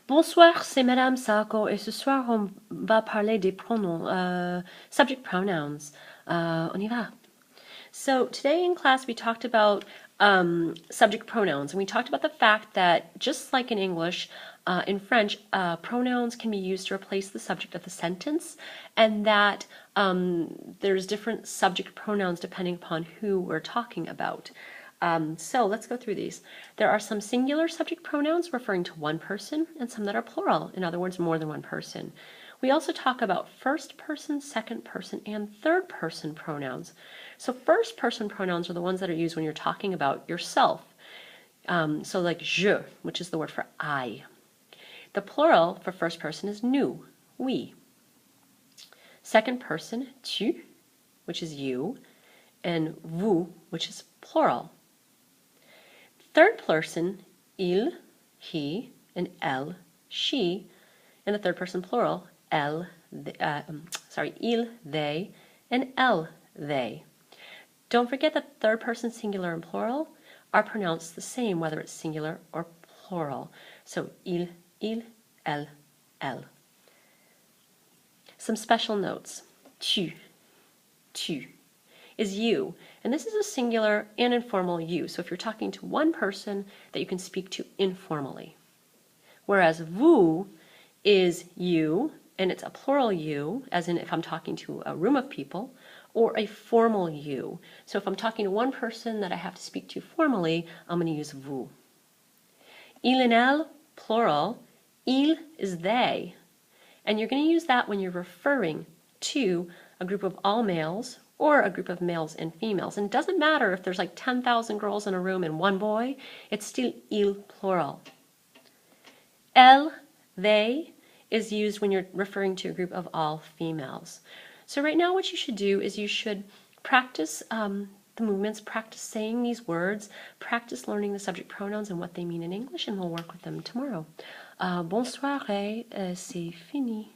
Bonsoir, c'est Madame Sako, et ce soir on va parler des pronoms, subject pronouns. On y va. So today in class we talked about subject pronouns, and we talked about the fact that just like in English, in French, pronouns can be used to replace the subject of the sentence, and that there's different subject pronouns depending upon who we're talking about. So let's go through these. There are some singular subject pronouns referring to one person and some that are plural, in other words, more than one person. We also talk about first person, second person, and third person pronouns. So first person pronouns are the ones that are used when you're talking about yourself. So like je, which is the word for I. The plural for first person is nous, we. Second person, tu, which is you, and vous, which is plural. Third person, il, he, and elle, she, and the third person plural, il, they, and elle, they. Don't forget that third person singular and plural are pronounced the same whether it's singular or plural. So il, elle, elle. Some special notes. Tu is you, and this is a singular and informal you. So if you're talking to one person, that you can speak to informally. Whereas vous is you, and it's a plural you, as in if I'm talking to a room of people, or a formal you. So if I'm talking to one person that I have to speak to formally, I'm going to use vous. Il and elle, plural. Il is they. And you're going to use that when you're referring to a group of all males or a group of males and females. And it doesn't matter if there's like 10,000 girls in a room and one boy, it's still il plural. Elle, they, is used when you're referring to a group of all females. So right now what you should do is you should practice the movements, practice saying these words, practice learning the subject pronouns and what they mean in English, and we'll work with them tomorrow. Bonsoir, c'est fini.